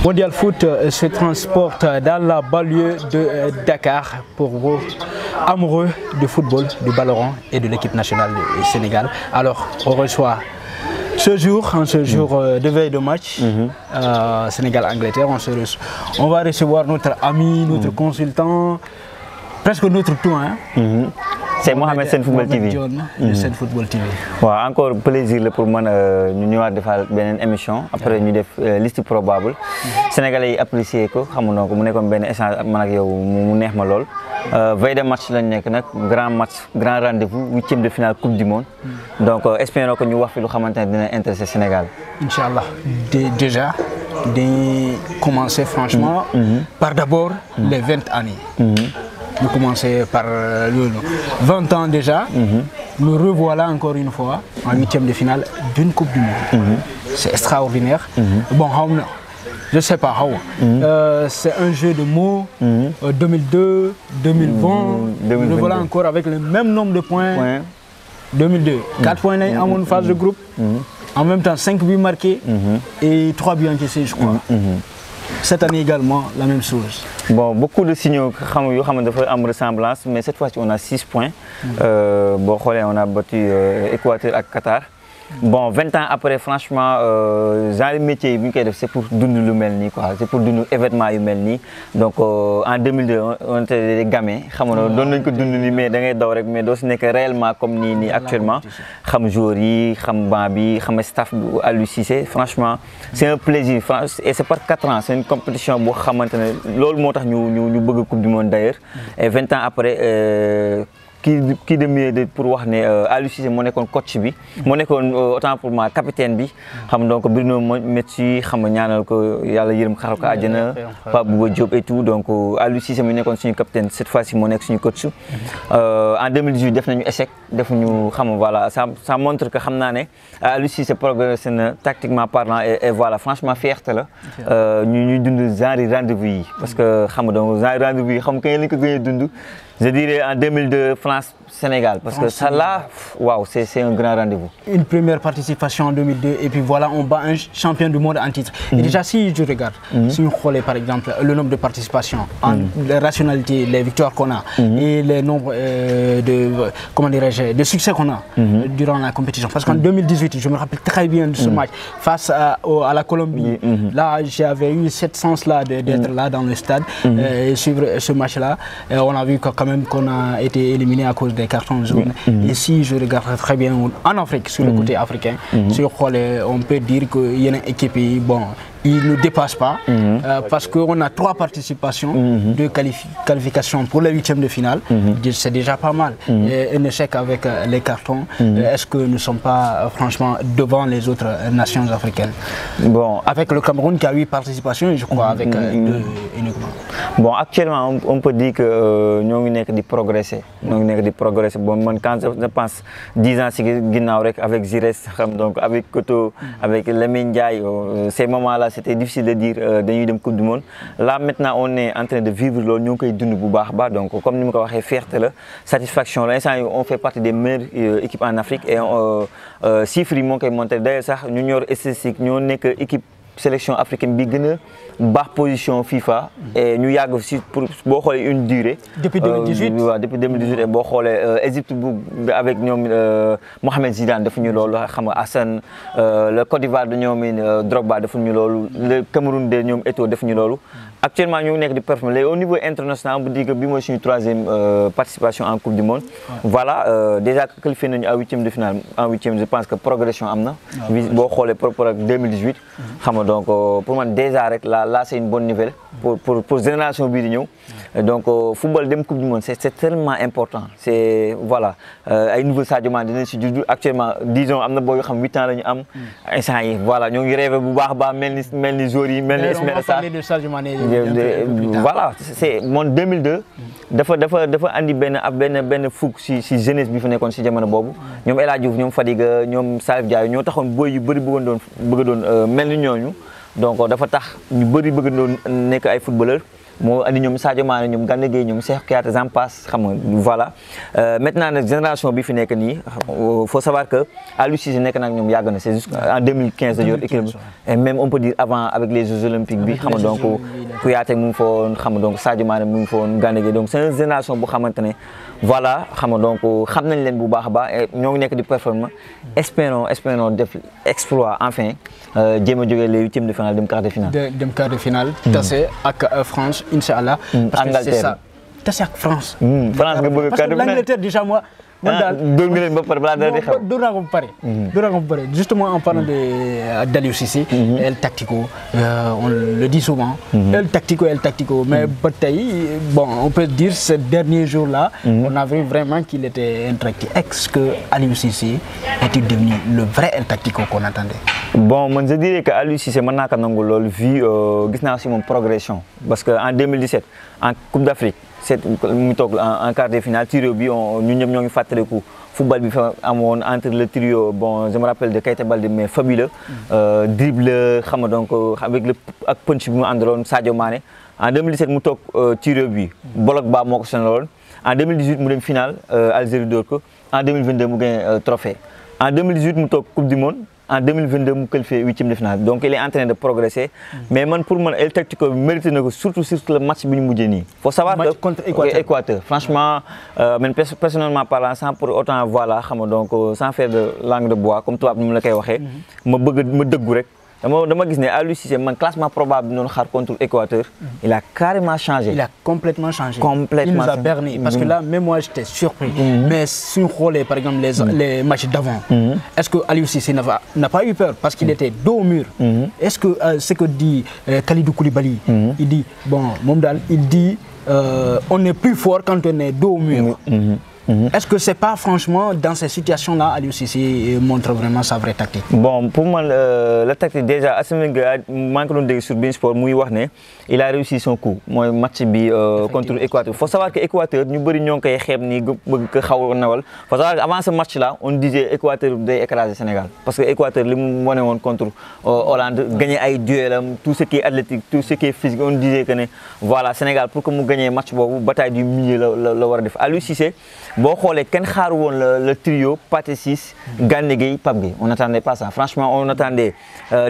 Mondial Foot se transporte dans la banlieue de Dakar pour vos amoureux du football, du ballon et de l'équipe nationale du Sénégal. Alors, on reçoit ce jour de veille de match, Sénégal-Angleterre, on va recevoir notre ami, notre consultant, presque notre tout. C'est Mohamed Sen Football TV. Sen Football TV. Ouais, encore plaisir pour moi ñu ñëwaat defal beneen émission après ñu def liste probable sénégalais yi apprécier ko xam nga mu nekkoon benn échange man ak yow mu neex ma lool veille de match lañ nekk nag grand rendez-vous 8e de finale coupe du monde donc espérons que ñu wax fi lu xamante ne dina intéresser Sénégal. Inchallah déjà dañuy commencer franchement par d'abord les 20 années. Nous commençons par 20 ans déjà. Nous revoilà encore une fois en 8e de finale d'une Coupe du Monde. C'est extraordinaire. Bon, je ne sais pas, c'est un jeu de mots. 2002, 2020, nous voilà encore avec le même nombre de points. 2002, 4 points en phase de groupe. En même temps, 5 buts marqués et 3 buts encaissés, je crois. Cette année également, la même chose. Bon, beaucoup de signaux qui ont ressemblance, mais cette fois-ci, on a 6 points. Bon, on a battu Équateur et Qatar. Bon, 20 ans après, franchement, genre métier, c'est pour donner le melni, c'est pour donner événement humain. Donc, en 2002, on était des gamins. On a donné que donner mais mais réellement comme ni actuellement. Xam joueurs, xam bambi, xam staff à l'UCC. Franchement, c'est un plaisir. Et c'est par 4 ans, c'est une compétition où l'ol motax ñu bëgg coupe du monde d'ailleurs. Et 20 ans après qui de mieux pour wax né Aliou Cissé mo nekkoon coach bi mo nekkoon autant pour moi capitaine bi xam donc Bruno Metsu xam ñaanal ko yalla yërem xaral ko aljana Pape Bouba Diop et tout donc Aliou Cissé mo nekkoon suñu capitaine cette fois-ci mo nekk suñu coach en 2018 def nañu échec defuñu xam voilà ça montre que xamna né Aliou Cissé progressé na tactiquement parlant et voilà franchement fierté la ñu dund genre rendez-vous yi parce que xam donc genre rendez-vous yi xam kañ lañ ko gëné dund. Je dirais en 2002, France-Sénégal, parce que ça là, waouh, c'est un grand rendez-vous. Une première participation en 2002, et puis voilà, on bat un champion du monde en titre. Et déjà, si je regarde, si on regarde par exemple le nombre de participations, la rationalité, les victoires qu'on a, et le nombre de succès qu'on a durant la compétition. Parce qu'en 2018, je me rappelle très bien de ce match face à la Colombie. Là, j'avais eu cette chance-là d'être là dans le stade et suivre ce match-là. On a vu quand même qu'on a été éliminé à cause des cartons jaunes. Et si je regarde très bien en Afrique, sur le côté africain, on peut dire qu'il y a une équipe, bon, il ne nous dépasse pas parce qu'on a 3 participations de qualification pour les 8e de finale. C'est déjà pas mal. Et un échec avec les cartons, est-ce que nous ne sommes pas franchement devant les autres nations africaines? Bon, avec le Cameroun qui a 8 participations, je crois, avec 2 uniquement. Bon, actuellement, on peut dire que nous avons progressé. Bon, quand je pense 10 ans avec Zires, donc avec Koto, avec Lamine Ndiaye, ces moments-là, c'était difficile de dire dañuy dem Coupe du Monde. Là maintenant on est en train de vivre loolu ñu ngi koy dund bu baax baax donc comme ni ma ko waxee fierté la satisfaction la instant on fait partie des meilleures équipes en Afrique et chiffres yi moo koy monté d'ailleurs sax ñu ñor statistique ñoo nekk équipe sélection africaine bi gën a baax position FIFA et ñu yàgg ci pour boo xoolee une durée. Depuis 2018 depuis 2018 et boo xoolee Égypte avec ñoom Mohamed Zidane defuñu loolu xam nga Hassan le Côte d'Ivoire de ñoom Drogba defuñu loolu le Cameroun de ñoom Eto'o defuñu loolu. Actuellement ñu nekk di performer au niveau international on peut dire que bi mooy suñu 3e participation en Coupe du Monde. Voilà déjà qualifié nañu à 8e de finale en 8e je pense que progression am na. boo xoolee par rapport ak 2018. xam nga donc pour moi déjà rek là c'est une bonne nouvelle pour génération bii di ñëw. Donc football dem Coupe du Monde c'est tellement important c'est voilà ay nouveau Sadio Mané dinañ si juddu actuellement disons am na boo yoo xam 8 ans la ñu am. instant yi voilà ñoo ngi rêvé bu baax baax mel ni joueurs yi mel ni Ismaïla Sarr. Voilà c'est mon 2002 dafa andi ben fougue ci jeunesse bi fa nekkoon ci jamono bobu ñom El Hadji Diouf ñom Fadiga ñom Salif Diaye ñoo taxone boy yu bari bëgg doon melni ñooñu donc dafa tax ñu bari bëgg doon nekk ay footballeur moo andi ñoom Sadio Mané ñoom Gana Gueye ñoom Cheikh Kouyaté j'en passe xam nga voilà maintenant nag génération bi fi nekk nii faut savoir que Aliou Cissé nekk nag ñoom yàgg na c'est juste en 2015 la yor équipe et même on peut dire avant avec les Jeux Olympiques bi xam nga donc Kouyaté mu ngi fa woon xam nga donc Sadio Mané mu ngi fa woon Gana Gueye donc c'est une génération bu xamante ne voilà xam nga donc xam nañ leen bu baax a baax ñoo ngi nekk di performer espérons def exploit enfin jéem a jógee les huitièmes de finale dem quart de finale. dem quart de finale. tase ak France incha allah. parce que c'est ça tase ak France. France nga bëgg quart de finale parce que l'Angleterre déjà moi. dóor nga leen ba pare balaa dara di xew. dóor naa ko ba pare justement en parlant d'Aliou Cissé. El Tactico on le dit souvent. El Tactico mais ba tey bon on peut dire ce dernier jour là. on a vu vraiment qu'il était intracté. Est-ce que Aliou Cissé est-il devenu le vrai El Tactico qu'on attendait? Bon man je dirais que Aliou Cissé mën naa ko nangu loolu vu gis naa si moom progression parce que en 2017 en Coupe d'Afrique mu toog en quart de finale trio bi ñun ñëpp ñoo ngi fàttaliku football bi fa amoon entre le trio bon je me rappelle de Keita Baldé mais fabuleux dribble xam nga donc avec le ak punch bi mu àndaloon Sadio Mané en 2017 mu toog trio bi bolok ba moo ko sonaloon en 2018 mu dem finale Algérie dóor ko en 2022 mu gagné trophée en 2018 mu toog Coupe du Monde en 2022 mu qualifié huitième de finale donc il est en train de progresser mais man pour man El Tactico mérite na ko surtout le match bi ñu mujjee nii. faut savoir que contre Équateur franchement man personnellement parlant sans pour autant voilà xam nga donc sans faire de langue de bois comme tubaab ni mu la koy waxee. ma dëggu rek. dama gis ne Aliou Cissé man classement probable bi noonu xaar contre Équateur. il a carrément changé. il a complètement changé. complètement il nous a berné parce que là même moi j'étais surpris. mais suñu xoolee par exemple les matchs d'avant. est-ce que Aliou Cissé n'a pas eu peur parce qu'il était dos au mur. est-ce que ce que dit Kalidou Koulibaly. il dit bon moom daal il dit on est plus fort quand on est dos au mur. Est-ce que c'est pas franchement dans ces situations-là Aliou Cissé montre vraiment sa vraie tactique? Bon pour moi la tactique déjà Assane Wenger maa ngi ko doon dégg sur Bein Sport muy wax ne il a réussi son coup mooy match bi contre Équateur. Faut savoir que Équateur ñu bëri ñoo ngi koy xeeb nii bëgg ko xaw a nawal. Faut savoir que avant ce match-là on disait Équateur day écraser Sénégal parce que Équateur li mu wane woon contre Hollande gagné ay duelam tout ce qui est athlétique tout ce qui est physique on disait que ne voilà Sénégal pour que mu gagné match boobu bataille du milieu la war a def. Aliou Cissé boo xoolee kenn xaaru woon le trio Pathé Ciss Gana Gueye Pape Gueye on n'attendait pas ça franchement on attendait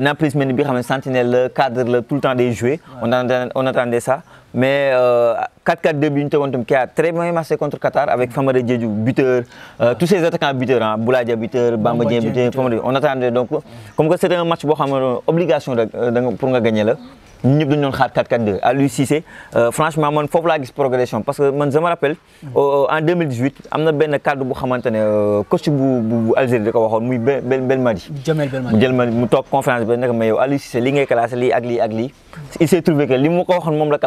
Nampalys Mendy bi xam ne sentinelle le cadre le tout le temps day jouer on attendait ça mais 4-4-2 bi ñu tegoon tam qui a très bien marché contre Qatar avec Famara Diédhiou buteur tous ces attaquants buteurs Boulaye Dia buteur Bamba Dieng buteur on attendait donc comme que c'était un match boo xam ne obligation pour nga gagner la ñun ñëpp dañu doon xaar 4-4-2 Aliou Cissé franchement man foofu laa gis progression parce que man je me rappelle en 2018 am na benn cadre bu xamante ne coach bu Algérie da ko waxoon muy Belmadi. Jamel Belmadi mu toog conférence bi nag mais yow Aliou Cissé li ngay classé lii ak lii ak lii il s'est trouvé que li mu ko waxoon moom la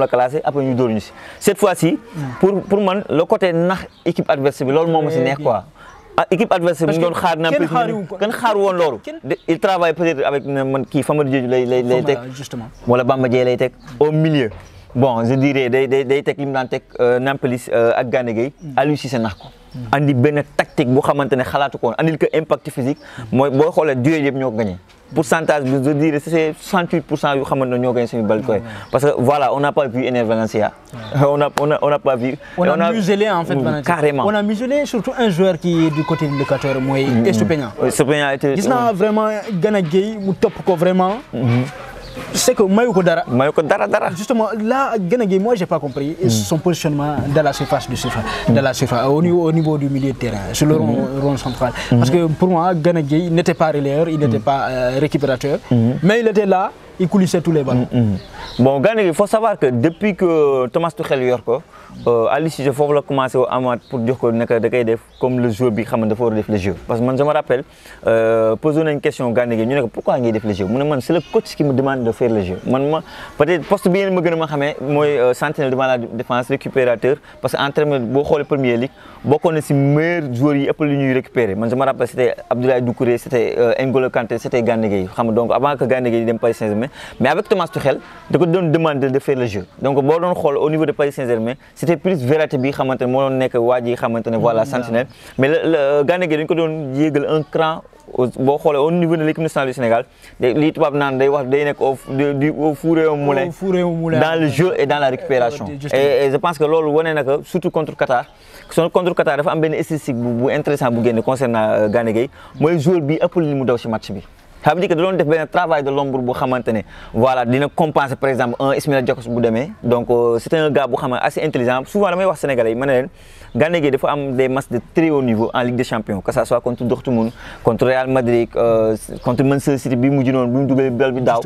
classé après ñu dóor ñu si cette fois-ci pour man le côté nax équipe adverse bi loolu moo ma si neex quoi. équipe adversaire bi ñu doon xaar na kenn xaar woon loolu il travaille peut-être avec man kii Famara Diédhiou lay teg wala Bamba Dieng lay teg au milieu bon je dirais day teg li mu daan teg Nampalys ak Gana Gueye Aliou Cissé nax ko andi benn tactique bu xamante ne xalaatu ko woon andil ko impact physique mooy boo xoolee duel yëpp ñoo ko gagné pourcentage bi je dirais c'est 68% yu xamante ne ñoo gagné suñu bal koy parce que voilà on n'a pas vu Ener Valencia on n'a pas vu on a muselé en fait Valencia carrément on a muselé surtout un joueur qui est du côté de l'Équateur mooy Estupiñán gis naa vraiment Gana Gueye mu topp ko vraiment c'est que mayu ko dara justement là Gana Gueye moi j'ai pas compris son positionnement dans la surface au niveau du milieu de terrain sur le rond central parce que pour moi Gana Gueye n'était pas relayeur il n'était pas récupérateur mais il était là il coulissait tous les ballons bon Gana Gueye il faut savoir que depuis que Thomas Tuchel yor ko Aliou Cissé foofu la commencé amaat pour jox ko nekk da koy def comme le joueur bi xam ne dafa war a def le jeu parce que man je me rappelle posé nañ question Gana Gueye ñu ne ko pourquoi ngay def le jeu mu ne man c'est le coach qui me demande de faire le jeu man peut-être poste bi yéen ma gën a ma xamee mooy sentinelle devant la défense récupérateur parce que en terme boo xoolee Premier League bokkoon na si meilleurs joueurs yi ëpp lu ñuy récupérer man je me rappelle c'était Abdoulaye Doucouré c'était N'Golo Kanté c'était Gana Gueye xam donc avant que Gana Gueye dem Paris Saint-Germain mais avec Thomas Tuchel da ko doon demander de faire le jeu donc boo doon xool au niveau de Paris Saint-Germain c'était plus Verratti bi xamante ne moo doon nekk waa ji xamante ne voilà sentinelle mais le Gana Gueye dañ ko doon yéegal un cran boo xoolee au niveau de l'équipe nationale du Sénégal lii tubaab naan day wax day nekk au four et au moulin dans le jeu et dans la récupération et je pense que loolu wane na ko surtout contre Qatar dafa am benn statistique bu intéressant bu génne concernant Gana Gueye mooy joueur bi ëpp li mu daw ci match bi. Ça veut dire que da doon def benn travail de l'ombre bu xamante ne voilà dina compenser par exemple un Ismaïla Jakobs bu demee donc c'est un gars bu xamante assez intelligent souvent damay wax sénégalais yi ma ne leen Gana Gueye dafa am des matchs de très haut niveau en Ligue des Champions que ça soit contre Dortmund contre Real Madrid contre Manchester City bi mujj noonu bi mu dugalee bal bi daaw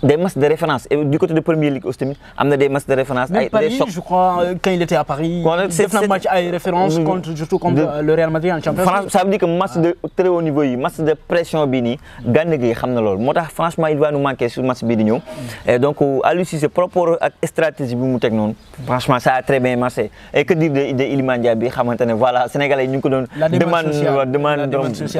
des matchs de référence et du côté de Premier League aussi tamit am na des matchs de référence ay des chocs. Je crois quand il était à Paris def na match ay référence surtout contre le Real Madrid en Champions League. Ça veut dire que match de très haut niveau yi match de pression bi nii Gana Gueye xam na loolu moo tax franchement il va nous manquer sur match bii di ñëw et donc Aliou Cissé par rapport ak stratégie bi mu teg noonu franchement ça a très bien marché et que dire de Iliman Ndiaye bi xamante ne voilà sénégalais yi ñu ngi ko doon demande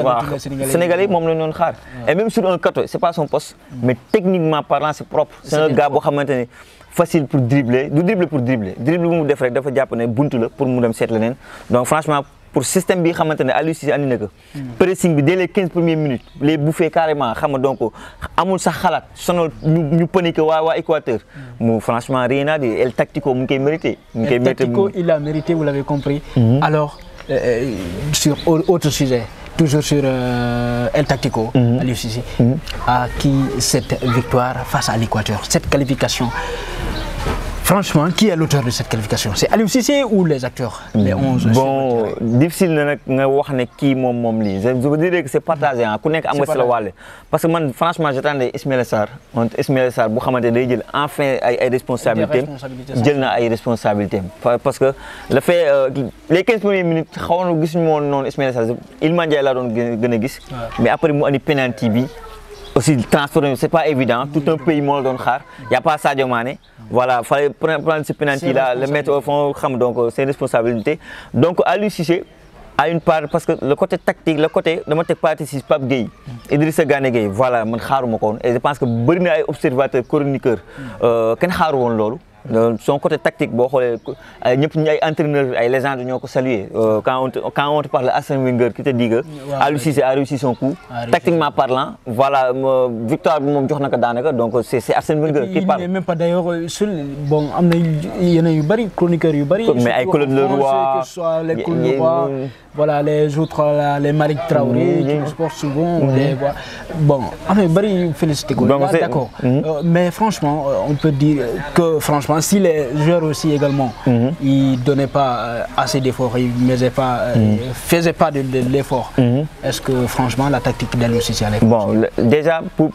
waaw sénégalais yi moom la ñu doon xaar et même sur un côté c'est pas son poste mais techniquement parlant c'est propre c'est un gars boo xamante ne facile pour dribbler du dribbler pour dribbler dribble bu mu def rek dafa jàpp ne buntu la pour mu dem seet leneen donc franchement pour système bi xamante ne Aliou Cissé andi na ko pressing bi dès les 15 premières minutes les bouffer carrément xam nga donc amul sax xalaat sonal ñu paniquer waa Équateur mu franchement rien à dire El Tactico mu ngi koy mérité El Tactico il a mérité vous l'avez compris alors sur autre sujet toujours sur El Tactico Aliou Cissé à qui cette victoire face à l'Équateur cette qualification. Franchement, qui est l'auteur de cette qualification? C'est Aliou Cissé ou les acteurs? Les 11. Bon, difficile de wax ne kii moom lii. Je veux dire que c'est partagé ah ku nekk am nga si la wàll. Parce que man franchement j'attendais Ismaïla Sarr bu xamante day jël enfin ay responsabilités jël na ay responsabilités parce que le fait les 15 premières minutes xawoon na gisuñu woon noonu Ismaïla Sarr Iliman Ndiaye laa doon gën a gis. Mais après mu andi penalty bi. Aussi transformer c'est pas évident tout un pays moo la doon xaar y a pas Sadio Mané voilà fallait prendre ce penalty là le mettre au fond xam donc c'est une responsabilité donc Aliou Cissé a une part parce que le côté tactique le côté dama teg partie si Pape Gueye Idrissa Gana Gueye voilà man xaaruma ko woon et je pense que bëri na ay observateurs chroniqueurs kenn xaaru woon loolu son côté tactique boo xoolee ñëpp ñu ay entraîneurs ay légendes ñoo ko saluer quand on te parle de Arsène Wenger qui te dit que Aliou Cissé a réussi son coup tactiquement parlant voilà victoire bi moom jox na ko daanaka donc c'est Arsène Wenger qui parle. Il n'est même pas d'ailleurs seul bon am na yeneen yu bëri chroniqueurs yu bëri. mais ay Claude Leroy que ce soit les Claude Leroy voilà les autres là les Malick Traoré qui sportent souvent les voix bon am na yu bëri félicité ko d'accord mais franchement on peut dire que franchement si les joueurs aussi également ils donnaient pas assez d'efforts ils faisaient pas de l'effort est-ce que franchement la tactique d'Aliou Cissé allait bon déjà pour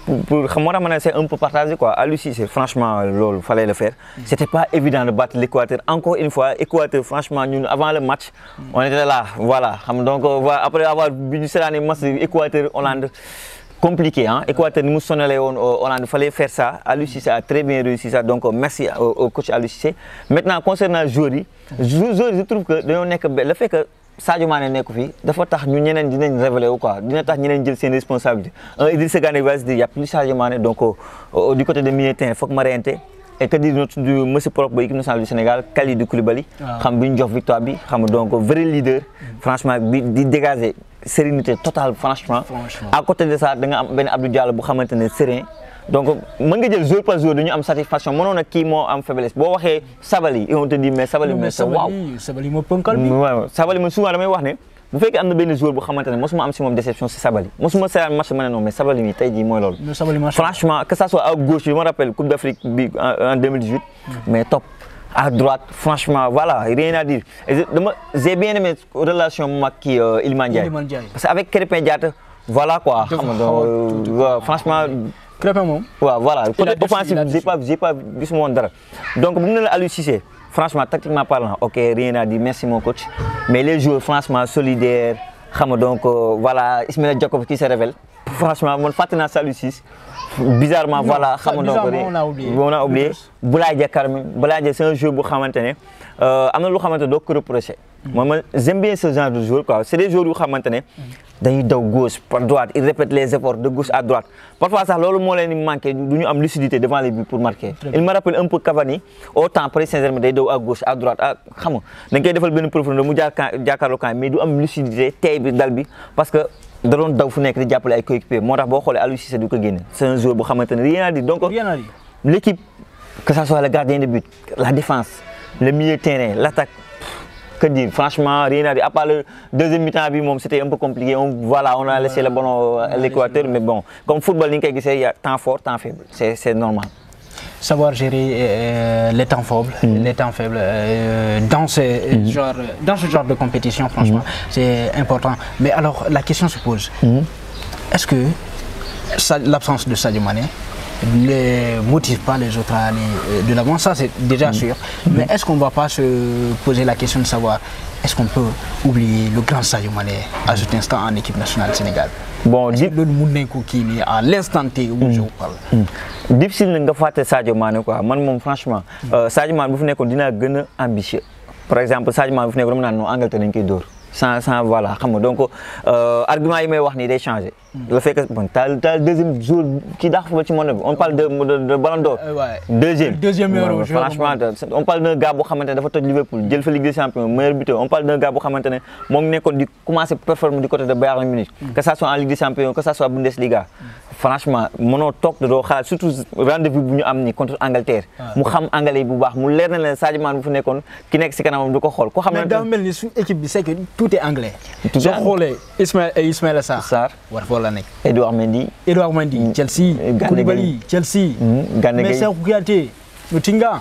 xam nga ma ne c'est un peu partagé quoi Aliou Cissé franchement loolu fallait le faire c'était pas évident de battre l'Équateur encore une fois Équateur franchement ñun avant le match on était là voilà xam donc après avoir bi ñu seetaanee match Équateur Hollande compliqué hein Équateur ni mu sonalee woon Hollande fallait faire ça Aliou Cissé a très bien réussi ça donc merci au coach Aliou Cissé maintenant concernant joueurs yi je trouve que dañoo nekk le fait que Sadio Mané nekk fi dafa tax ñu ñeneen dinañ révéler wu quoi dina tax ñeneen jël seen responsabilité Idrissa Gana Gueye va se dire y a plus Sadio Mané donc du côté de milieu de terrain foog ma reyante et que dire notre monsieur propre équipe nationale du Sénégal Kalidou Koulibaly xam bi ñu jox victoire bi xam donc vrai leader franchement di dégager sérénité totale franchement à côté de ça da nga am benn Abdou Diallo bu xamante ne serein donc mën nga jël jour par jour dañu am satisfaction mënoon na kii moo am faiblesse boo waxee Sabaly on te dit mais Sabaly mais waaw Sabaly moo ponkal bi waaw Sabaly man souvent damay wax ne bu fekkee am na benn joueur bu xamante ne mosuma am si moom déception si Sabaly mosuma seetaan match ma ne non mais Sabaly mi tey jii mooy loolu franchement que ça soit à gauche je me rappelle Coupe d'Afrique bi en 2018 mais top à droite franchement voilà rien à dire j'ai bien aimé relation mag kii Iliman Ndiaye parce que avec Krépin Diatta voilà quoi xam nga franchement Krépin moom waaw voilà côté offensif j'ai pas gisuma woon dara donc bu mu ne la Aliou Cissé franchement tactiquement parlant ok rien à dire merci mon coach mais les joueurs franchement solidaires xam nga donc voilà Ismaïla Jakobs qui se révèle franchement man fàtte naa Aliou Cissé bizarrement voilà xam nga donc on a oublié Boulaye Dia Carmi Boulaye Dia c'est un joueur bu xamante ne am na lu xamante ne doo ko reprocher moi j'aime bien ce genre de joueur quoi c'est des joueurs yu xamante ne dañuy daw gauche par droite ils répètent les efforts de gauche à droite parfois sax loolu moo leen di manqué du ñu am lucidité devant les buts pour marquer. Il me rappelle un peu Cavani au temps Paris Saint-Germain day daw à gauche à droite ah xam nga dañ koy defal benn profondeur mu jàkkaarloo camp mais du am lucidité tey bi dal bi parce que da doon daw fu nekk di jàppale ay coéquipiers moo tax boo xoolee Aliou Cissé du ko génne c'est un joueur bu xamante ne rien à dire donc l'équipe que ça soit le gardien de but la défense le milieu de terrain l'attaque que dire franchement rien à dire à part le deuxième mi-temps bi moom c'était un peu compliqué on a laissé le ballon à l'équateur mais bon comme football ni nga koy gisee y a temps fort temps faible c'est normal. Savoir gérer les temps faibles dans ce genre de compétition franchement c'est important mais alors la question se pose est-ce que l'absence de Sadio Mané ne motive pas les autres à aller de l'avant, ça c'est déjà sûr. Mais est-ce qu'on ne va pas se poser la question de savoir est-ce qu'on peut oublier le grand Sadio Mané à cet instant en équipe nationale Sénégal? Bon, le Mounenko qui est à l'instant T où je vous parle. Difficile de faire Sadio Mané quoi. Moi franchement, Sadio Mané bu fi nekkoon dina gën a ambitieux. Par exemple Sadio Mané bu fi nekkoon dama naan non Angleterre dañ koy dóor. sans voilà xam nga donc argument yi may wax nii day changé. le fait que bon t'as le deuxième jour qui dàq fa ci monde bi on parle de Ballon d'Or. deuxième euro franchement on parle d'un gars boo xamante ne dafa toj Liverpool jël fa Ligue des Champions meilleur buteur on parle d'un gars boo xamante ne moo ngi nekkoon di commencer performer du côté de Bayern Munich. que ça soit en Ligue des Champions que ça soit Bundesliga. franchement mënoo toog doo xalaat surtout rendez-vous bu ñu am ni contre Angleterre. mu xam anglais bu baax mu leer na leen Sadio Mané bu fu nekkoon ki nekk si kanamam du ko xool. ko xam ne daa mel ni suñu équipe bi c'est que tout est anglais. soo xoolee Ismaïla Sarr war foo la nekk. Edouard Mendy Chelsea. Koulibaly Chelsea. mais Cheikhou Kouyaté Nottingham.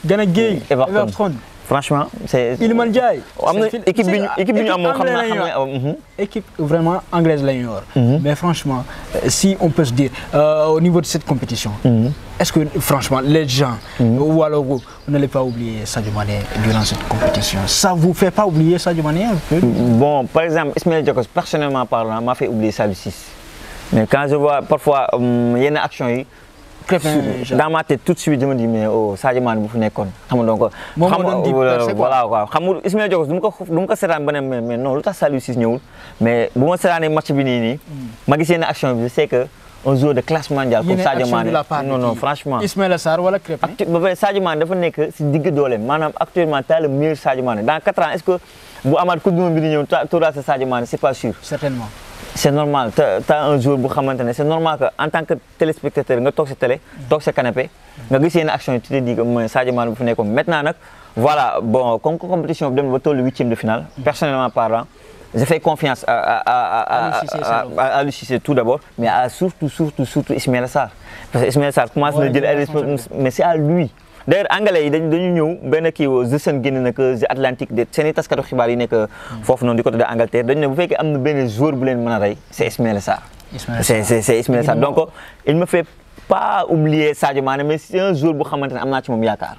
Gana Gueye Everton. franchement c'est Iliman Ndiaye. am na équipe bi ñu am moo xam naa équipe vraiment anglaise la ñu yor. mais franchement si on peut se dire au niveau de cette compétition. est-ce que franchement les gens. ou alors vous n'allez pas oublier Sadio Mané durant cette compétition ça vous fait pas oublier Sadio Mané un peu? Bon par exemple Ismaël Jakobs personnellement parlant m'a fait oublier Saliou Ciss mais quand je vois parfois yenn action yi. dans ma tête tout de suite je me dis mais oh Sadio Mané bu fu nekkoon xam nga donc. voilà quoi xam nga Ismaël Jakobs du ma ko seetaan ba ne mais non lu tax Saliou Ciss ñëwul mais bu ma seetaanee match bi nii ma gis yenn action bi c'est que un joueur de classe mondiale comme Sadio Mané non franchement. Ismaïla Sarr wala Krépin. ba pare Sadio Mané dafa nekk si digg dooleem maanaam actuellement t'as le meilleur Sadio Mané dans 4 ans est-ce que bu amaat coupe du monde bi di ñëw tuuraat sa Sadio Mané c'est pas sûr. certainement. c'est normal t'as un jour bu xamante ne c'est normal que en tant que téléspectateur nga toog sa télé toog sa canapé nga gis yenn action yi tu te dis que mooy Sadio Mané bu fi nekkoon maintenant nag voilà bon comme compétition bi dem ba tollu 8e de finale personnellement parlant je fais confiance à Aliou Cissé tout d'abord mais à surtout Ismaïla Sarr parce que Ismaïla Sarr commence na jël ay responsabilités mais c'est à lui. d'ailleurs anglais yi dañu ñëw benn kii The Sun génn na que The Atlantic de seen i taskatu xibaar yi nekk foofu noonu du côté de Angleterre dañu ne bu fekkee am na benn joueur bu leen mën a rey c'est Ismaïla Sarr. c'est Ismaïla Sarr donc il me fait pas oublier Sadio Mané mais c'est un joueur bu xamante ne am naa ci moom yaakaar.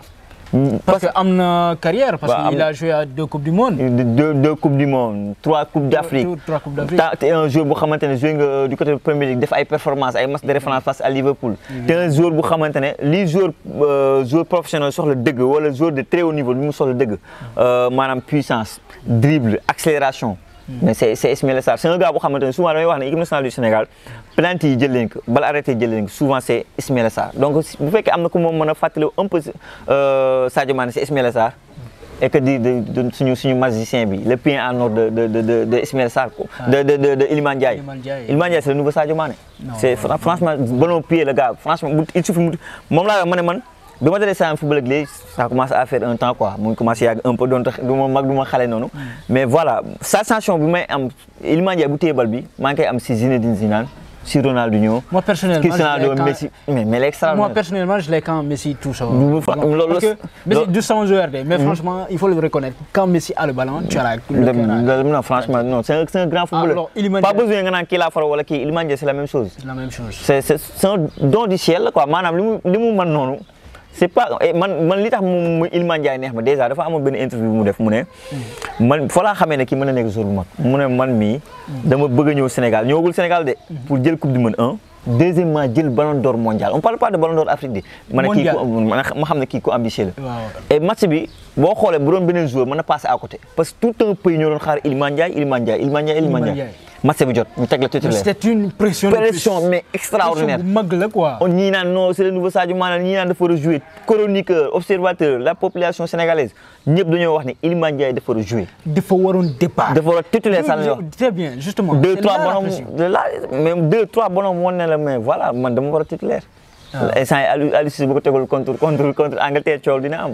parce que am na carrière parce qu'il a joué à 2 coupes du monde. deux coupes du monde 3 coupes d'Afrique. 3 coupes d'Afrique. t'es un joueur bu xamante ne joué nga du côté de Premier League def ay performances ay matchs de référence face à Liverpool. t'es un joueur bu xamante ne lii joueur professionnel soxla dëgg wala joueur de très haut niveau bi mu soxla dëgg. maanaam puissance dribble accélération. mais c'est Ismaïla Sarr c'est un gars boo xamante ne souvent damay wax ne équipe nationale du Sénégal penalty yi jël leen ko bal arrêté jël leen ko souvent c'est Ismaïla Sarr donc bu fekkee am na ku moom mën a fàttali un peu Sadio Mané c'est Ismaïla Sarr et que de suñu magicien bi le pied en or de Ismaïla Sarr de Iliman Ndiaye. Iliman Ndiaye c'est le nouveau Sadio Mané. c'est franchement bon pied le gars franchement il suffit moom laa ma ne man. bi ma dalee saa football ak léegi ça commence à faire un temps quoi mu ngi commencé yàgg un peu doon tax du ma mag du ma xale noonu. mais voilà sensation bi may am Iliman Ndiaye bu téye bal bi maa ngi koy am si Zinedine Zidane si Ronaldinho. moi personnellement Messi mais l'extraordinaire. moi personnellement je l'ai quand Messi tout ça. parce que Messi du son joueur de mais franchement il faut le reconnaître quand Messi a le ballon tu as non franchement non c'est un grand footballeur. pas besoin nga naan kii laa faral wala kii Iliman Ndiaye c'est la même chose. c'est un don du ciel quoi maanaam li mu mën noonu. c'est pas man li tax mu Iliman Ndiaye neex ma déjà dafa amoon benn interview bu mu def mu ne man fa laa xamee ne kii mën na nekk joueur bu mag mu ne man mii dama bëgg a ñëw Sénégal ñëwagul Sénégal de pour jël coupe du monde deuxièmement jël ballon d'or mondial on parle pas de ballon d'or Afrique de ma xam ne kii ku ambitieux la et match bi boo xoolee bu doon beneen joueur mën na passer à côté parce que tout un pays ñoo doon xaar Iliman Ndiaye match bi jot ñu teg la titulaire. C'était une pression mais extraordinaire. On y a non, c'est le nouveau Sadio Mané, ñi naan dafa rejouer chroniqueur, observateur, la population sénégalaise ñëpp dañoo wax ne Iliman Ndiaye dafa rejouer. Dafa waroon départ. Dafa war titulaire ça la. Très bien, justement. 2-3 bonhommes même 2-3 bonhommes woon na la mais voilà man dama war a titulaire. instant yi Aliou Cissé bu ko tegul contre Angleterre coow dina am.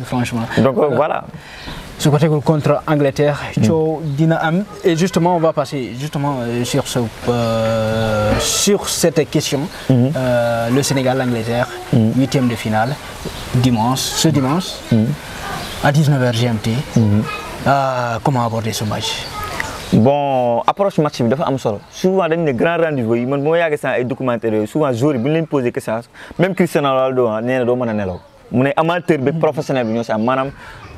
Franchement. Donc voilà. Ce côté contre Angleterre, et justement on va passer justement sur cette question. Le Sénégal, l'Angleterre, 8e de finale, ce dimanche, à 19h GMT. Comment aborder ce match? Bon, approche match bi dafa am solo souvent dañ ne grand rendez-vous yi man bu ma yàggee ay documentaire yooyu souvent joueurs yi bu ñu leen posé question même Cristiano Ronaldo nee na doo mën a nelaw mu ne amateur bi professionnel bi ñoo si am maanaam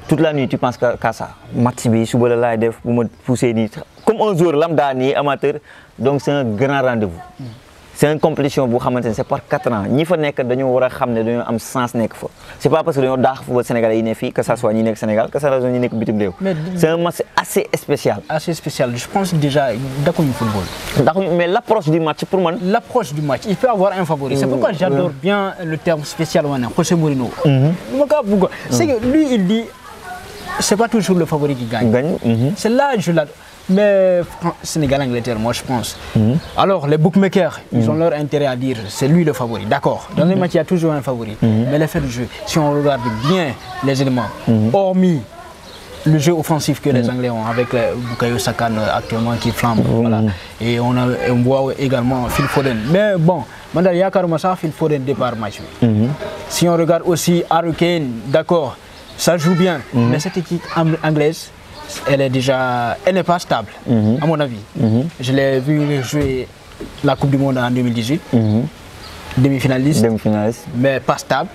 toute la nuit tu penses qu'à ça match bi suba la laay def bu ma poussé nii comme un joueur lambda nii amateur donc c'est un grand rendez-vous. C'est une compétition bu xamante ne c'est par 4 ans ñi fa nekk dañoo war a xam ne dañoo am sens nekk fa c'est pas parce que dañoo daax football sénégalais yi ne fii que ça soit ñi nekk Sénégal que ça soit ñi nekk bitim réew. C'est un match assez spécial. Assez spécial, je pense déjà dakuñu football. Mais l'approche du match pour moi. L'approche du match, il peut avoir un favori. C'est pourquoi j'adore bien le terme spécial José Mourinho. C'est que lui il dit c'est pas toujours le favori qui gagne. C'est là je l'adore. Mais Sénégal-Angleterre, moi je pense. Alors les bookmakers, ils ont leur intérêt à dire c'est lui le favori. D'accord, dans les matchs il y a toujours un favori. Mais l'effet du jeu, si on regarde bien les éléments, hormis le jeu offensif que les Anglais ont avec Bukayo Saka actuellement qui flambe, voilà. Et on voit également Phil Foden. Mais bon, il y a carrément ça, Phil Foden départ match. Si on regarde aussi Harry Kane, d'accord, ça joue bien. Mais cette équipe anglaise, elle n'est pas stable, à mon avis. Je l'ai vu jouer la Coupe du Monde en 2018, demi-finaliste, mais pas stable.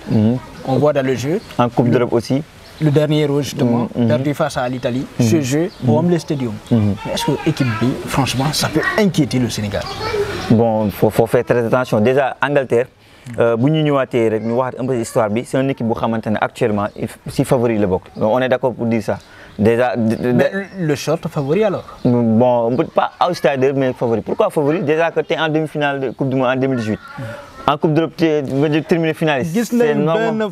On voit dans le jeu. En Coupe d'Europe aussi. Le dernier Euro, justement, perdu face à l'Italie, ce jeu au Wembley Stadium. Mais est-ce que l'équipe B, franchement, ça peut inquiéter le Sénégal? Bon, il faut faire très attention. Déjà, Angleterre, c'est une équipe qui actuellement si favori le bok. On est d'accord pour dire ça. Déjà, mais le short favori alors? Bon, pas outsider mais favori. Pourquoi favori? Déjà que tu es en demi-finale de Coupe du Monde en 2018. En Coupe d'Europe, tu veux terminer finaliste. C'est normal.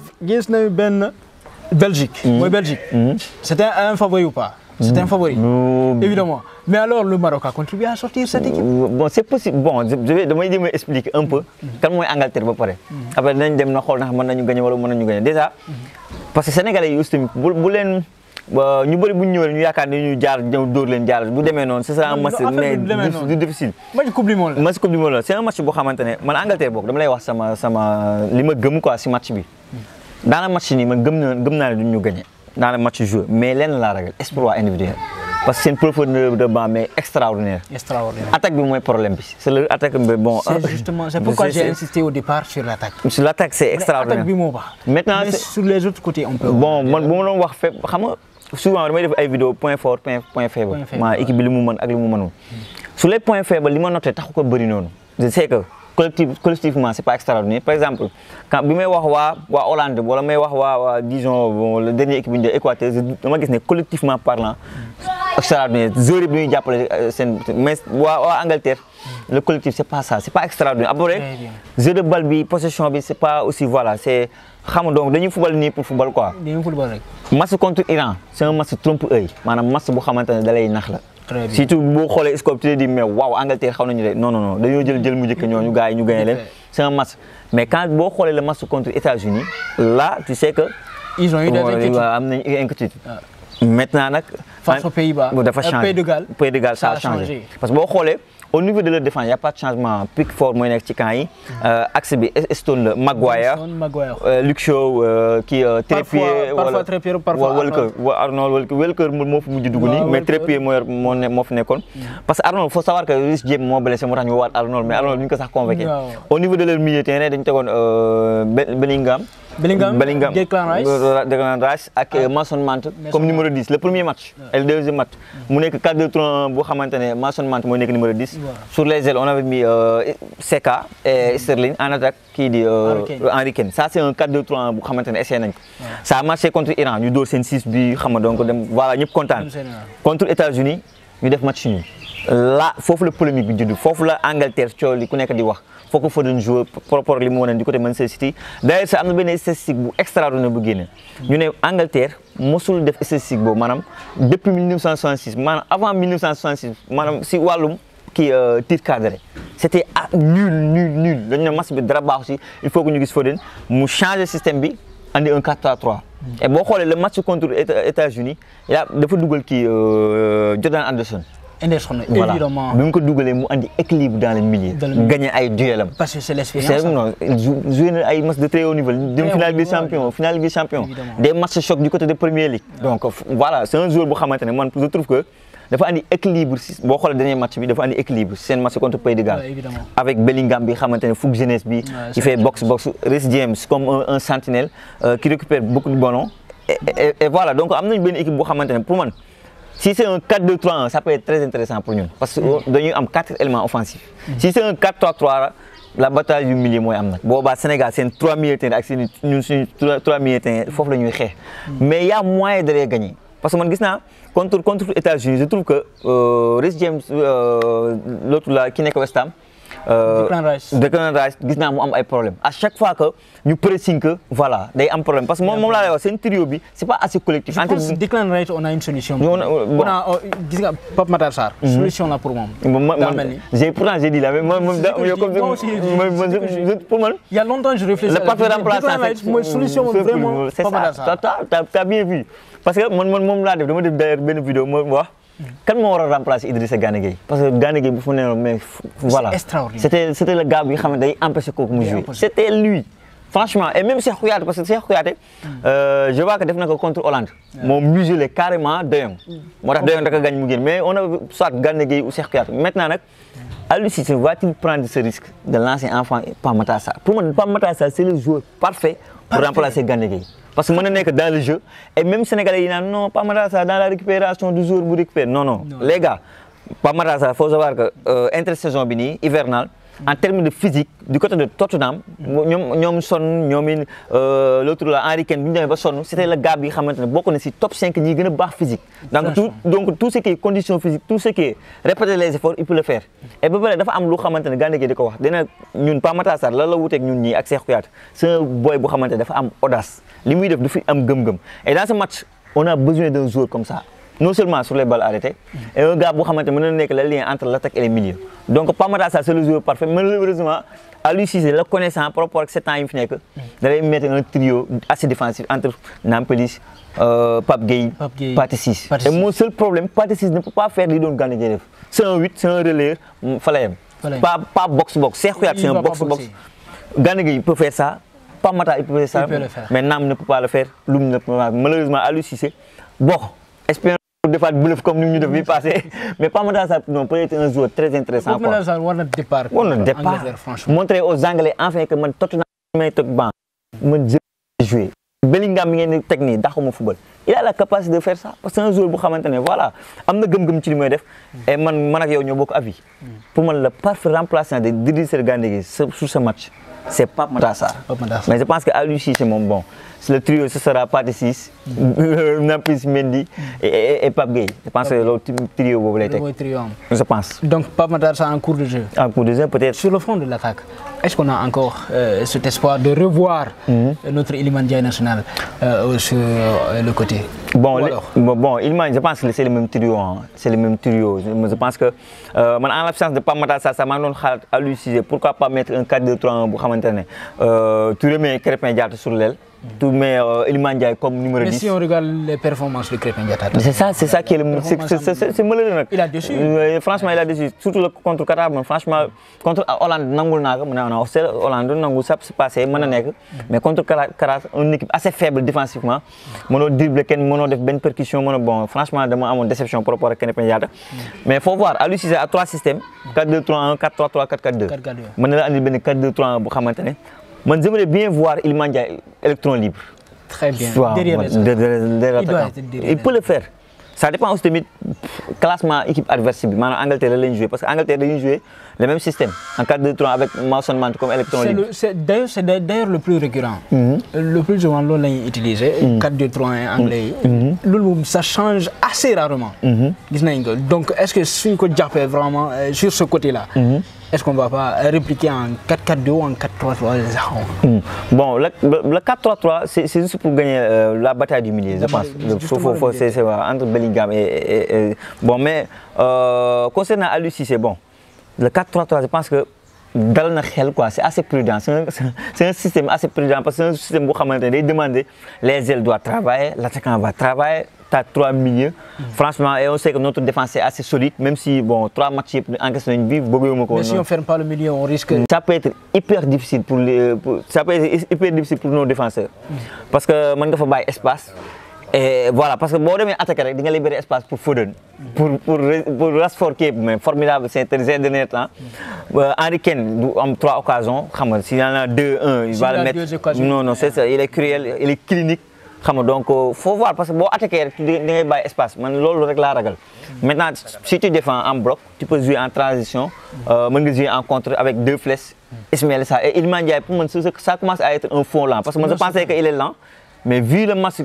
Belgique, Belgique. C'était un favori ou pas? C'était un favori, évidemment. Mais alors le Maroc a contribué à sortir cette équipe? Bon, c'est possible. Bon, je vais m'expliquer un peu. Quand moi Angleterre va parler. Après, nous allons gagner. Déjà, parce que les Sénégalais aussi, ñu bari bu ñëwé ñu yaakaar ñu jaar ñëw door leen jaar bu démé non c'est ça un match mais difficile match coupe du monde c'est un match bo xamantene man Angleterre bok dama lay wax sama lima gëm quoi ci match bi dans le match ni man gëm na duñu gagner dans le match joué mais lenn la ragal exploit individuel parce que c'est une profondeur de banc mais extraordinaire. Attaque bi moy problème bi. C'est l'attaque bon. C'est justement c'est pourquoi j'ai insisté au départ sur l'attaque. Sur l'attaque c'est extraordinaire. Attaque bi mo ba. Maintenant mais sur les autres côtés on peut. Bon man bu ma doon wax fépp xam nga souvent damay def ay vidéo point fort point faible. Ma équipe bi li mu mën ak li mu mënul. Sur les points faibles li ma noté taxu ko bari non. Je sais que collectivement c'est pas extraordinaire. Par exemple quand bi may wax wa Hollande wala may wax disons bon le dernier équipe de Équateur dama gis né collectivement parlant extraordinaire. Zori bi ñuy jappalé mais wa Angleterre le collectif c'est pas ça, c'est pas extraordinaire. Après jeu de balle bi possession bi c'est pas aussi voilà, c'est xam donc dañuy football ni pour football quoi. Dañuy football rek. Match contre Iran, c'est un match trompe-œil. Manam match bu xamantene da lay nax la. Très bien. Surtout bo xolé scope tu dis mais waaw Angleterre xaw nañu dé non dañu jël mu jëk ñoñu gaay ñu gagné len. C'est un match. Mais quand bo xolé le match contre États-Unis, là tu sais que ils ont eu des inquiétudes. Am nañ inquiétude. Maintenant nak face aux Pays-Bas, Pays de Galles ça a changé. Parce que bo xolé au niveau de leur défense, il n'y a pas de changement. Pickford, moi, je suis Axe B, Stone, Maguire, Luke Shaw, qui Tréppier, parfois Tréppier, parfois Arnold, Welker, mais Tréppier, moi, parce que Arnold, il faut savoir que Rhys James m'a blessé, moi, Arnold, mais Arnold, il n'est pas convaincu. Au niveau de leur milieu de terrain, Bellingham, Declan Rice et Mason Mount comme numéro 10. Le premier match et le deuxième match. Mon équipe 4-2-3, Mason Mount, mon équipe numéro 10. Sur les ailes, on avait mis Seka et Sterling en attaque qui dit Henry Kane. Ça, c'est un 4-2-3, ça a marché contre l'Iran. Nous avons 6 buts, donc voilà, nous sommes contents. Contre les États-Unis, nous avons match nul. là foofu la polémique bi judd foofu la Angleterre coow li ku nekk di wax faut que Foden jouer par rapport li mu wane du côté Manchester City d'ailleurs ça am na benn statistique bu extraordinaire bu génne ñu ne Angleterre mosul def statistique boobu maanaam depuis 1966 maanaam avant 1966 maanaam si wàllum kii tir cadré c'était nul dañu ne match bi dara baaxu si il faut que ñu gis Foden mu changer système bi andi un 4-3-3 et boo xoolee le match contre États-Unis dafa dugal kii Jordan Anderson. Voilà. Évidemment. Bi mu ko dugalee mu andi équilibre dans le milieu. Gagner ay duelam. Parce que c'est l'expérience. Jouer ay matchs de très haut niveau. Dem finale des champions, finale des champions. Des matchs chocs du côté de Premier League. Donc voilà, c'est un joueur bu xamante ne man je trouve que dafa andi équilibre si boo xoolee dernier match bi dafa andi équilibre seen match contre Pays de Galles. Avec Bellingham bi xamante ne fougue jeunesse bi qui fait box Reece James comme un sentinelle qui récupère beaucoup de ballons et voilà donc am nañu benn équipe boo xamante ne pour man. Si c'est un 4-2-3-1, ça peut être très intéressant pour nous. Parce que nous avons 4 éléments offensifs. Si c'est un 4-3-3, la bataille du milieu est amna. Bon, bah, Sénégal, c'est un 3 milieux de terrain. Nous sommes 3 milieux de terrain. Il faut que nous gagnions. Mais il y a moyen de les gagner. Parce que moi, contre les États-Unis, je trouve que Reece James, l'autre là, qui n'est qu'au West Ham, Declan Rice, gis naa mu am ay problème à chaque fois que ñu pressing que voilà day am problème parce que moom laa lay wax seen trio bi c'est pas assez collectif. Je pense que Declan Rice on a une solution. On a gis nga Pape Matar Sarr. Solution là pour moom. Pourtant j'ai dit là mais pour moi. Il y a longtemps je réfléchis. Le parfait remplaçant mooy solution vraiment Pape Matar Sarr. T'as bien vu parce que moom laa def dama def d'ailleurs benn vidéo mo wax. Kan moo war a remplacer Idrissa Gana Gueye parce que Gana Gueye bu fu ne mais voilà c'était le gars bi nga xam ne day empêcher kooku mu jouer c'était lui franchement et même Cheikh Kouyaté parce que Cheikh Kouyaté je vois que def na ko contre Hollande moo muselé carrément De Jong moo tax De Jong da ko gañ mu génn mais on a soit Gana Gueye ou Cheikh Kouyaté maintenant nag Aliou Cissé va-t-il prendre ce risque de lancer enfant Pape Matar Sarr pour moi Pape Matar Sarr c'est le joueur parfait pour remplacer Gana Gueye parce que mën na nekk dans le jeu et même sénégalais yi naan non Pape Matar Sarr dans la récupération du joueur bu récupère non les gars Pape Matar Sarr faut savoir que intersaison bi nii hivernale en termes de physique du côté de Tottenham ñoom sonn ñoom l'autre là Henry Kane bi ñu demee ba sonn c'était le gars bi xamante ne bokk na si top 5 ñi gën a baax physique donc tout ce qui est condition physique tout ce qui est répéter les efforts il peut le faire et ba pare dafa am lu xamante ne Gana Gueye di ko wax dina ñun Pape Matar Sarr la wuteeg ñun ñii ak Cheikh Kouyaté c'est un boy bu xamante ne dafa am audace li muy def du fi am gëm-gëm et dans ce match on a besoin d'un joueur comme ça non seulement sur les balles arrêtées et un gars boo xamante ne mën na nekk le lien entre l'attaque et les milieux donc Pape Matar Sarr c'est le joueur parfait malheureusement Aliou Cissé le connaissant par rapport ak 7 ans yi fi nekk da lay mettre un trio assez défensif entre Nampalys Pape Gueye Pathé Ciss et mon seul problème Pathé Ciss ne peut pas faire li doon Gana Gueye def c'est un 8 c'est un relayeur fa la yem pas box Cheikh Kouyaté c'est un box Gana Gueye peut faire ça Pape Matar il peut faire ça mais Nam ne peut pas le faire Loum ne peut pas malheureusement Aliou Cissé bon espérons des fois bluff comme nous devons passer mais Pape Matar Sarr non peut être un joueur très intéressant Pape Matar Sarr war na départ montrer aux Anglais enfin que man Tottenham may toog banc man jouer Bellingham mi ngeen teg nii daxuma football il a la capacité de faire ça parce que c'est un joueur bu xamante ne voilà am na gëm-gëm ci li muy def et man ak yow ñoo bokk avis pour man le parfait remplaçant de Idrissa Gana Gueye sur ce match c'est Pape Matar Sarr mais je pense que Aliou Cissé moom bon le trio ce sera Pathé Ciss Nampalys Mendy et Pape Gueye je pense que le trio boobu lay teg je pense donc Pape Matar Sarr en cours de jeu peut-être sur le front de l'attaque est-ce qu'on a encore cet espoir de revoir notre Iliman Ndiaye national sur le côté bon Iliman je pense que c'est le même trio je pense que man en l'absence de Pape Matar Sarr ça maa ngi doon xalaat Aliou Cissé pourquoi pas mettre un 4-2-3-1 bu xamante ne tu remets Krépin Diatta sur l'aile tu mets Iliman Ndiaye comme numéro 10. Mais si on regarde les performances de Krépin Diatta. C'est ça qui est le c'est malheureux. Il a déçu. Franchement il a déçu surtout contre Qatar franchement contre Hollande nangul naa ko mu ne non c'est Hollande nangul ça s'est passé mën na nekk mais contre Qatar une équipe assez faible défensivement mënoo dribbler kenn mënoo def benn percussion mënoo bon franchement dama amoon déception par rapport ak Krépin Diatta mais faut voir Aliou Cissé a 3 systèmes 4-2-3-1 4-3-3 4-4-2 mën na la andi benn 4-2-3-1 bu xamante ne man j'aimerais bien voir Iliman Ndiaye électron libre. Très bien. Derrière il peut le faire. ça dépend aussi de classement équipe adverse bi maanaam Angleterre la lañ joué parce que Angleterre dañuy joué le même système en 4-2-3 avec Mason Mount comme électron libre. C'est d'ailleurs le plus récurrent. Le plus souvent loolu la ñuy utiliser. 4-2-3 anglais yi. loolu moom ça change assez rarement. gis nañ ko donc est-ce que suñ ko jàppee vraiment sur ce côté-là. Est-ce qu'on va pas répliquer en 4-4-2 ou en 4-3-3? Bon, le 4-3-3, c'est juste pour gagner la bataille du milieu, je pense. C'est entre Bellingham et bon, mais concernant Aliou Cissé, bon, le 4-3-3, je pense que dans le xel quoi, c'est assez prudent. C'est un système assez prudent parce que c'est un système où demander les ailes doivent travailler, l'attaquant va travailler. Tu as 3 milieux. Franchement, et on sait que notre défense est assez solide, même si, bon, 3 matchs en question de vie, mais si on ne ferme pas le milieu, on risque. Ça peut être hyper difficile pour nos défenseurs. Parce que moi, il faut bailler espace. Et voilà, parce que bon, on attaquer, il y a libérer espace pour Foden, pour Rashford qui est formidable ces derniers temps. Henry Kane a 3 occasions. S'il y en a 2-1, il va le mettre. Non, c'est ça, il est cruel, il est clinique. Donc, il faut voir, parce que si tu attaques, tu as un espace. Maintenant, si tu défends en bloc, tu peux jouer en transition, tu peux jouer en contre avec 2 flèches. Ismaël Sarr. Et Iliman Ndiaye, pour moi, ça commence à être un fond lent. Parce que moi, je pensais qu'il est lent. Mais vu le match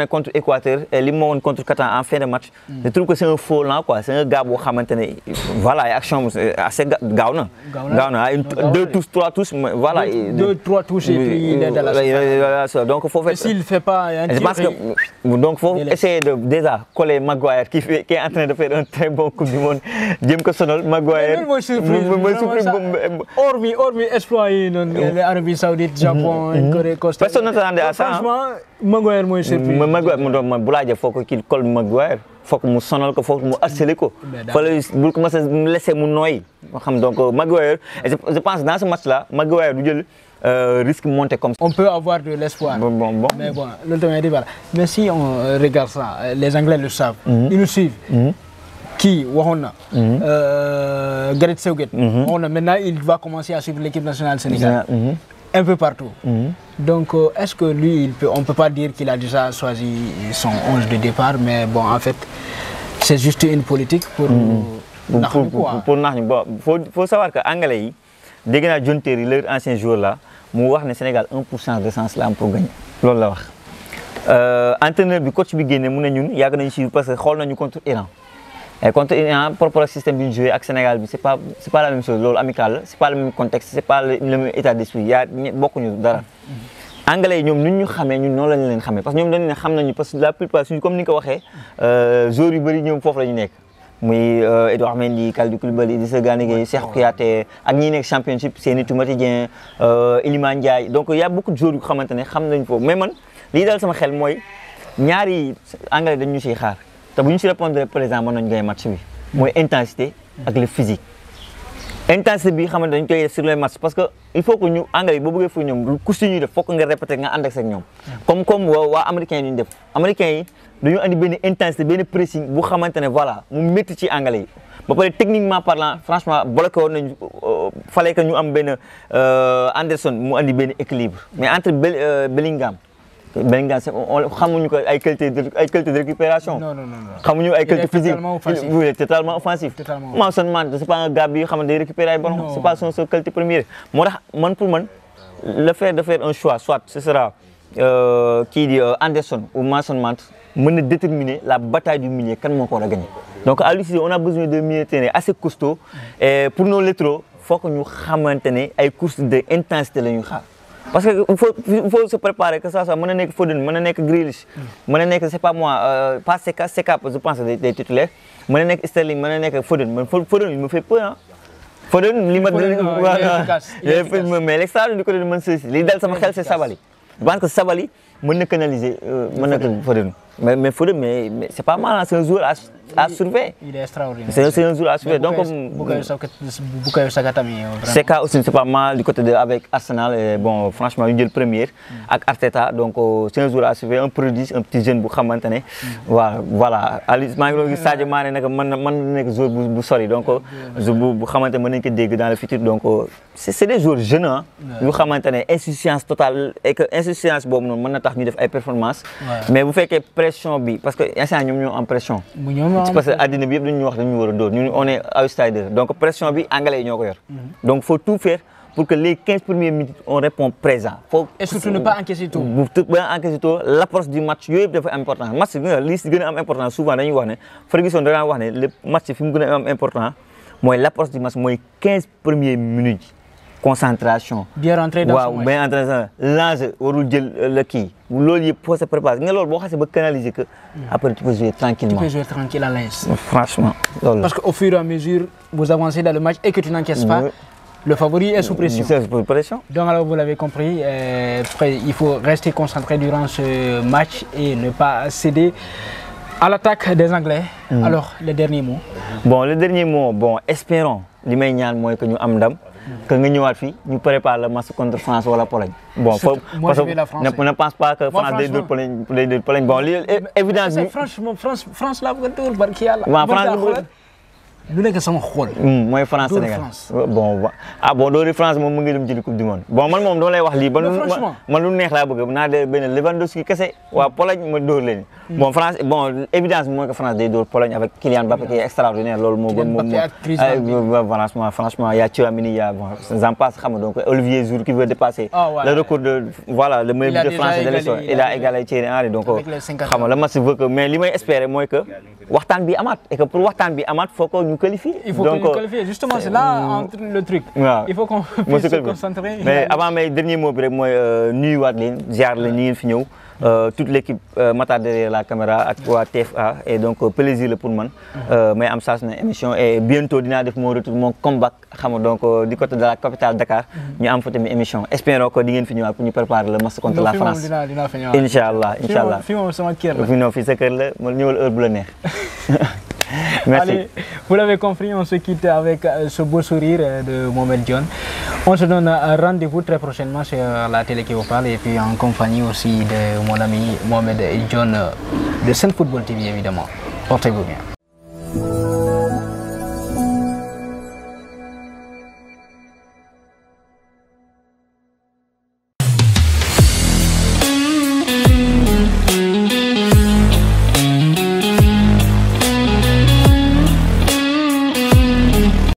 contre Équateur et contre Qatar en fin de match, je trouve que c'est un faux lent. C'est un gars qui a maintenant. Voilà, l'action est assez gagnante. 2 touches, 3 touches. Voilà. 2, 3 touches et puis il est dans la surface. Donc, il faut faire. S'il ne fait pas un tir, donc, il faut essayer de déjà coller Maguire qui est en train de faire un très bon Coupe du Monde. James Cosonol, Maguire. Hormis exploiter l'Arabie Saoudite, Japon, Corée, Costa. Personne n'attendait à ça. Maguire mooy surprise. Maguire mu Boulaye faut qu'il colle Maguire, faut que mu sonal ko, faut que mu harceler ko. Fallait bul commencer laisser mu noy. Xam donc Maguire, je pense dans ce match-là, Maguire du jël risque monter comme ça. On peut avoir de l'espoir. Bon. Mais bon, l'ultime dit voilà. Mais si on regarde ça, les Anglais le savent, ils nous suivent. Qui Wahona, Gareth Southgate. Maintenant, il va commencer à suivre l'équipe nationale sénégalaise. Un peu partout. Donc, est-ce que lui, on ne peut pas dire qu'il a déjà choisi son 11 de départ, mais bon, en fait, c'est juste une politique pour faut savoir que Anglais, dès que John Terry, leur ancien joueur là, moi, le Sénégal 1% de sens là pour gagner. C'est ce que entraîneur, le coach, il y a parce que nous contre l'Iran. Et contre l'Iran, par rapport au système de jouer avec le Sénégal, ce n'est pas la même chose. C'est amical, ce n'est pas le même contexte, ce n'est pas le même état d'esprit. Il y a beaucoup de choses. Anglais, nous ne savons pas, nous ne savons pas. Parce que nous ne savons pas, parce que la plupart, comme nous l'avons dit, les joueurs sont forts. Edouard Mendy, Kalidou Koulibaly, Idrissa Gana Gueye, Cheikh Kouyaté, ak ñi nekk championship Seny Toumati Dieng, Iliman Ndiaye. Donc il y a beaucoup de joueurs qui savent ko. Mais man, li dal sama xel moy ñaari Anglais dañu ci xaar. Te buñu ci répondre par exemple mën nañu gagner match bi. Moy intensité ak le physique. Intensité bi xamante dañ koy sur les matchs parce que il faut que ñu Anglais bo bëggé fu ñom lu course ñuy def fokk nga répéter nga and ak ñom. Comme wa américain ñu def. Américain yi dañu andi ben intensité ben pressing bu xamantene voilà mu metti ci anglais yi ba paré techniquement parlant franchement bloqué won nañu fallait que ñu am ben Anderson mu andi ben équilibre mais entre Bellingham on xamuñu ko ay qualité de récupération xamuñu ay qualité physique il est totalement offensif Mason Mount c'est pas un gars bi xamante day récupérer ay ballon c'est pas son qualité première moo tax man pour man le fait de faire un choix soit ce sera qui dit Anderson ou Mason Mount mën déterminer la bataille du milieu kan moo ko war a gagner. Donc à l'issue on a besoin de milieu terrain assez costaud et pour nos latéraux faut que ñu xamante ne ay courses de intensité la ñu xaar parce que il faut se préparer que ça mën na nekk Foden mën na nekk Grealish mën na nekk c'est pas moi pas Seka je pense des titulaires mën na nekk Sterling mën na nekk Foden il me fait peur hein. Foden li ma mais l'extra du côté de Manchester City li dal sama xel c'est Sabaly je pense que Sabaly mën na canaliser mën na ko Foden mais Foden mais c'est pas mal c'est un joueur à surveiller. Il est extraordinaire. C'est un joueur à surveiller. Donc Bukayo Saka tamit Saka aussi c'est pas mal du côté de avec Arsenal et bon franchement ñu jël première ak Arteta donc c'est un joueur à surveiller un produit un petit jeune bu xamantene voilà Aliou maa ngi doon gis Sadio Mané nag man nekk joueur bu sori donc bu xamantene mën nañ ko dégg dans le futur donc c'est des joueurs jeunes hein yu xamantene insouciance totale et que insouciance boobu noonu mën na tax ñu def ay performances mais bu fekkee pression bi parce que instant ñoom ñoo am pression. parce que àddina bi yëpp dañu wax dañu war a dóor ñun on est outsider donc pression bi anglais yi ñoo ko yor. donc faut tout faire pour que les 15 premières minutes on répond présent. Et surtout ne pas encaisser tout. L'approche du match yooyu yëpp dafa important match li si gën a am important souvent dañuy wax ne Ferguson da daan wax ne le match fi mu gën a am important mooy l'approche du match mooy 15 premières minutes. Concentration. Bien rentré dans son match. Bien rentré dans l'ange warul jël le kii loolu yëpp faut se préparer nga loolu boo xasee ba canaliser que après tu peux jouer tranquillement. Tu peux jouer tranquille à l'aise. Franchement loolu. Parce qu'au fur et à mesure vous avancez dans le match et que tu n'encaisses pas, le favori est sous pression. Sous pression. Donc alors vous l'avez compris, il faut rester concentré durant ce match et ne pas céder à l'attaque des Anglais. Alors le dernier mot. Bon le dernier mot espérons li may ñaan mooy que ñu am ndam. Que nous ñëwaat fii ñu prépare le match contre France ou la Pologne. Bon, moi je vais la France. Ne pense pas que France day dóor Pologne. Bon, évidence bi. Franchement France la bëgg a dóor barki Yàlla. Waaw France lu nekk sama xol. mooy France Sénégal bon doori France moom mu ngi dem jëli coupe du monde bon man moom dama lay wax lii man lu neex laa bëgg naa de benn Lewandowski kese waa Pologne ma dóor leen bon France bon évidence bi mooy que France day dóor Pologne avec Kylian Mbappé qui est extraordinaire loolu moo gën moom franchement y a Tchouaméni y a bon j'en passe xam nga donc Olivier Giroud qui veut dépasser le record de voilà le meilleur buteur français de l'histoire il a égalé Thierry Henry donc xam nga le match veut que mais li may espérer mooy que waxtaan bi amaat et que pour waxtaan bi amaat faut que ñu qualifier. Il faut nous qualifier. Justement, c'est là le truc. Il faut qu'on puisse se concentrer. Mais avant mes derniers mots, moi, nuyu waat leen ziar leen ñi ngeen fi ñëw toute l'équipe Matar derrière la caméra ak waa TFA et donc plaisir pour man may am saa su ne émission et bientôt dinaa def mon retour mon comeback xam nga donc du côté de la capitale Dakar ñu am fa tamit émission espérons que di ngeen fi ñëwaat pour ñu préparer le match contre la France. Inch'Allah. Fii moom sama kër la. Non fii sa kër la ma ñëwal heure bu la neex. Merci. Allez, vous l'avez compris, on se quitte avec ce beau sourire de Mohamed Dionne. On se donne rendez-vous très prochainement sur la télé qui vous parle et puis en compagnie aussi de mon ami Mohamed Dionne de Sen Football TV évidemment. Portez-vous bien.